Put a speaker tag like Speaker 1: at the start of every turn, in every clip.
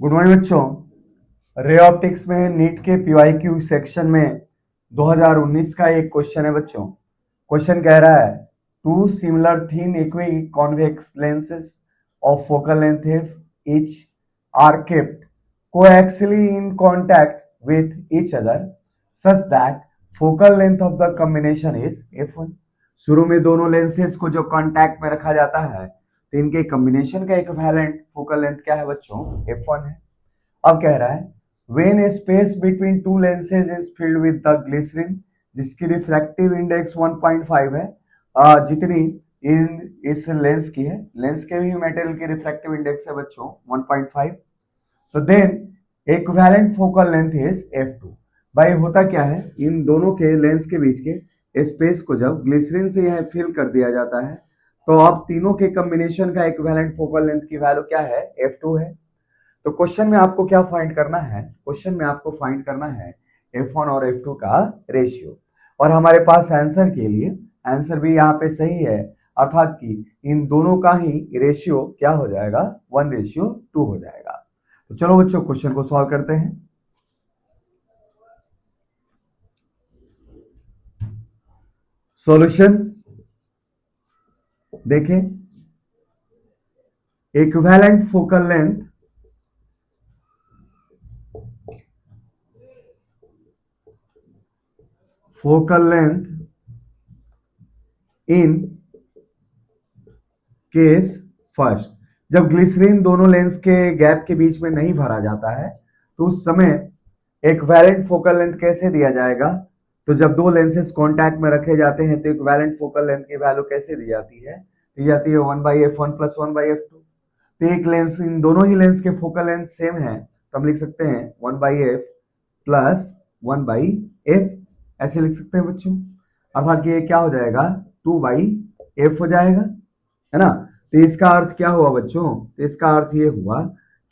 Speaker 1: Good morning बच्चों। Ray optics में NEET के पीवाईक्यू सेक्शन में 2019 का एक क्वेश्चन है बच्चों। क्वेश्चन कह रहा है two similar thin equiconvex lenses of focal length F each are kept coaxially in contact with each other such that focal length of the combination is f1। शुरू में दोनों लेंसेज को जो कांटेक्ट में रखा जाता है तो इनके कॉम्बिनेशन का इक्विवेलेंट फोकल लेंथ क्या है बच्चों? f1 है। अब कह रहा है when a space between two lenses is filled with the glycerin जिसकी रिफ्रैक्टिव इंडेक्स 1.5 है, जितनी इस लेंस की है, लेंस के भी मेटल की रिफ्रैक्टिव इंडेक्स है बच्चों 1.5, तो then equivalent focal length is f2। भाई होता क्या है, इन दोनों के लेंस के बीच के स्पेस को जब ग्लिसरीन से यह फिल कर दिया जाता है तो अब तीनों के कॉम्बिनेशन का इक्विवेलेंट फोकल लेंथ की वैल्यू क्या है? f2 है। तो क्वेश्चन में आपको क्या फाइंड करना है? क्वेश्चन में आपको फाइंड करना है f1 और f2 का रेशियो, और हमारे पास आंसर के लिए आंसर भी यहाँ पे सही है, अर्थात कि इन दोनों का ही रेशियो क्या हो जाएगा? 1:2 हो जाएगा। तो चलो बच्चों क्वेश्चन को सॉल्व करते हैं। सॉल्यूशन देखें, equivalent focal length in case first, जब ग्लिसरीन दोनों लेंस के गैप के बीच में नहीं भरा जाता है तो उस समय इक्विवेलेंट फोकल लेंथ कैसे दिया जाएगा? तो जब दो लेंसेस कांटेक्ट में रखे जाते हैं तो इक्विवेलेंट फोकल लेंथ की वैल्यू कैसे दी जाती है? दी जाती है 1/f1 + 1/f2। तो एक लेंस, इन दोनों ही लेंस के फोकल लेंथ सेम है तो हम लिख सकते हैं 1/f + 1/f, ऐसे लिख सकते हैं बच्चों। अर्थात कि ये क्या हो जाएगा? 2/f हो जाएगा, है ना। तो इसका अर्थ क्या हुआ बच्चों? तो इसका अर्थ ये हुआ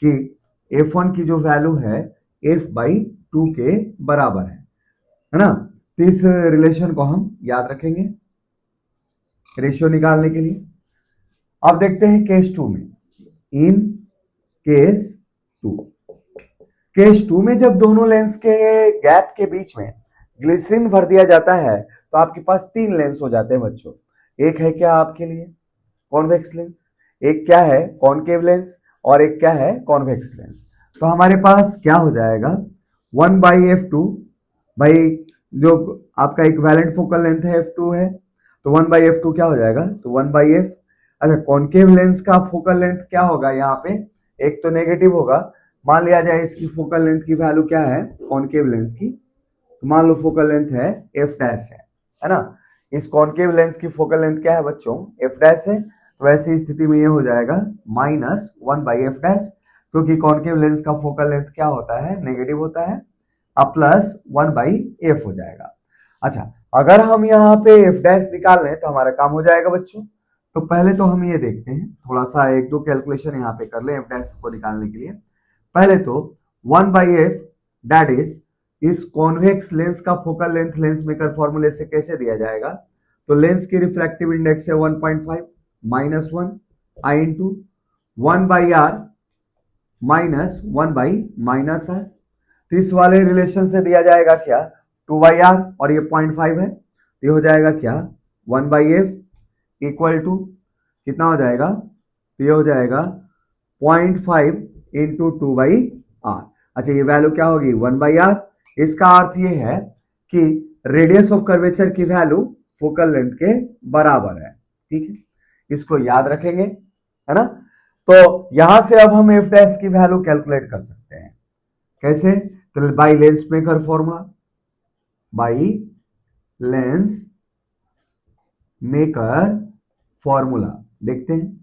Speaker 1: कि f1 की जो वैल्यू है f/2 के बराबर है ना। तो इस रिलेशन को हम याद रखेंगे रेशियो निकालने के लिए। अब देखते हैं केस 2 में। इन केस 2 में जब दोनों लेंस के गैप के बीच में ग्लिसरीन भर दिया जाता है तो आपके पास 3 लेंस हो जाते हैं बच्चों। एक है क्या आपके लिए? कॉन्वेक्स लेंस, एक क्या है? कॉनकेव लेंस, और एक क्या है? Convex lens. तो हमारे पास क्या हो जाएगा? 1/f2, भाई जो आपका इक्विवेलेंट फोकल लेंथ है f2 है, तो 1/f2 क्या हो जाएगा? तो 1/f। अच्छा, कॉनकेव लेंस का फोकल लेंथ क्या होगा यहाँ पे? एक तो नेगेटिव होगा, मान लिया जाए इसकी फोकल लेंथ की वैल्यू क्या है कॉनकेव लेंस की, तो मान लो फोकल लेंथ है f' है ना। इस कॉनकेव लेंस की फोकल लेंथ क्या है बच्चों? f' है। तो ऐसी स्थिति में ये हो जाएगा -1/f', क्योंकि कॉनकेव लेंस का फोकल लेंथ क्या होता है? नेगेटिव होता है। अब +1/f हो जाएगा। अच्छा, अगर हम यहाँ पे f' निकाल लें तो हमारा काम हो जाएगा बच्चों। तो पहले तो हम ये देखते हैं, थोड़ा सा 1-2 कैलकुलेशन यहाँ पे कर लें f' को निकालने के लिए। पहले तो 1/f दैट इज इस कॉन्वेक्स लेंस का फोकल लेंथ लेंस मेकर फॉर्मूले से कैसे दिया जाएगा? तो लेंस की रिफ्रैक्टिव इंडेक्स है 1.5 -1 I इंटू 1/r -1/-r। तो इस वाले रिलेशन से दिया जाएगा क्या? 2/r, और ये 0.5 है, तो ये हो जाएगा क्या? 1/f इक्वल टू कितना हो जाएगा? तो ये हो जाएगा 0.5 इंटू 2/r। अच्छा, ये वैल्यू क्या होगी? 1/r। इसका अर्थ ये है कि रेडियस ऑफ कर्वेचर की वैल्यू फोकल लेंथ के बराबर है। ठीक है, इसको याद रखेंगे, है ना। तो यहां से अब हम f' की वैल्यू कैलकुलेट कर सकते हैं। कैसे? तो by lens maker formula, by lens maker formula देखते हैं।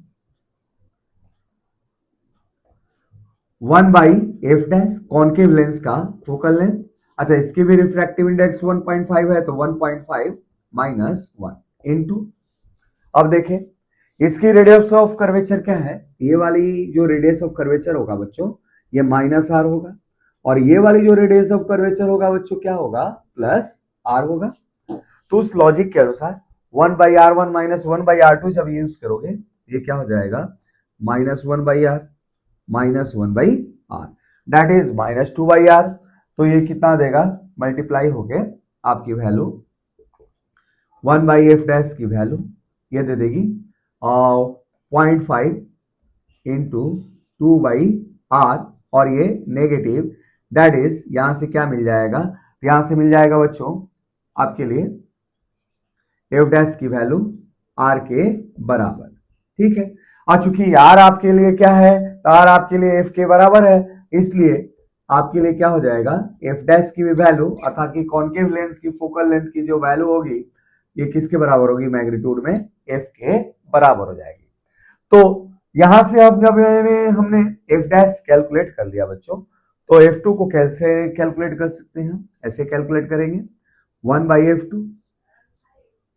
Speaker 1: 1/f' कॉनकेव लेंस का फोकल लेंथ। अच्छा, इसकी भी रिफ्रैक्टिव इंडेक्स 1.5 है तो 1.5 -1 इंटू, अब देखें इसकी रेडियस ऑफ कर्वेचर क्या है? ये वाली जो रेडियस ऑफ कर्वेचर होगा बच्चों, ये -r होगा, और ये वाली जो रेडियस ऑफ कर्वेचर होगा बच्चों क्या होगा? +r होगा। तो उस लॉजिक के अनुसार 1/r1 -1/r2 जब यूज करोगे ये क्या हो जाएगा? -1/r -1/r। That is -2/r। तो ये कितना देगा, मल्टीप्लाई होके आपकी वैल्यू 1/f डैश की वैल्यू ये दे देगी 0.5 इंटू 2/r, और ये नेगेटिव, दैट इज यहां से क्या मिल जाएगा, यहां से मिल जाएगा बच्चों आपके लिए एफ डैश की वैल्यू आर के बराबर। ठीक है, और चूंकि आर आपके लिए क्या है, तो आर आपके लिए एफ के बराबर है, इसलिए आपके लिए क्या हो जाएगा, एफ डैश की भी वैल्यू अर्थात कि कॉन्केव लेंस की फोकल लेंथ की जो वैल्यू होगी ये किसके बराबर होगी, मैग्नीट्यूड में एफ के बराबर हो जाएगी। तो यहां से अब जब हमने एफ डैश कैलकुलेट कर लिया बच्चों, तो F2 को कैसे कैलकुलेट कर सकते हैं, ऐसे कैलकुलेट करेंगे 1/f2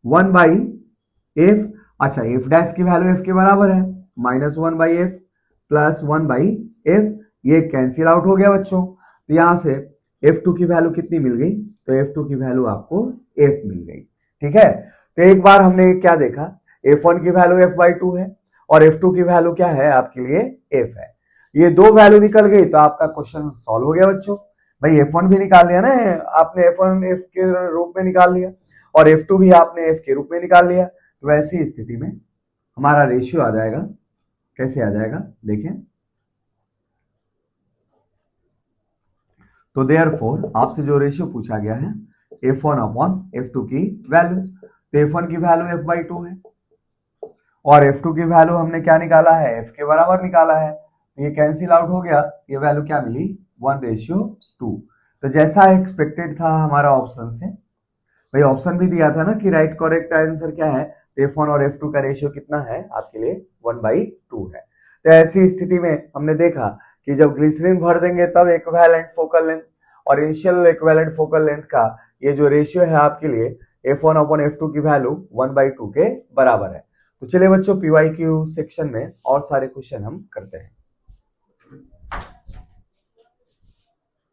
Speaker 1: 1/f, अच्छा एफ डैश की वैल्यू एफ के बराबर है, -1/f प्लस 1/f, ये कैंसिल आउट हो गया बच्चों। तो यहां से F2 की वैल्यू कितनी मिल गई, तो F2 की वैल्यू आपको f मिल गई। ठीक है, तो एक बार हमने क्या देखा, F1 की वैल्यू f/2 है और F2 की वैल्यू क्या है आपके लिए f है। ये दो वैल्यू निकल गई तो आपका क्वेश्चन सॉल्व हो गया बच्चों। भाई F1 भी निकाल लिया ना, आपने F1 f के रूप में निकाल लिया और F2 भी आपने f के रूप में निकाल लिया। तो ऐसी स्थिति में हमारा रेशियो आ जाएगा, कैसे आ जाएगा देखें, तो देयरफॉर आपसे जो रेशियो पूछा गया है F1/F2 की वैल्यू, तो F1 की वैल्यू f/2 है और F2 की वैल्यू हमने क्या निकाला है, f के बराबर निकाला है। ये कैंसिल आउट हो गया, ये वैल्यू क्या मिली 1:2। तो जैसा एक्सपेक्टेड था हमारा ऑप्शन से, भाई ऑप्शन भी दिया था ना कि राइट करेक्ट आंसर क्या है, F1 और F2 का रेशियो कितना है आपके लिए 1/2 है। तो ऐसी स्थिति में हमने देखा कि जब ग्लिसरीन भर देंगे तब इक्विवेलेंट फोकल लेंथ और इनिशियल इक्विवेलेंट फोकल लेंथ का ये जो रेशियो है आपके लिए F1/F2 की वैल्यू 1/2 के बराबर है। तो चलिए बच्चों PYQ सेक्शन में और सारे क्वेश्चन हम करते हैं।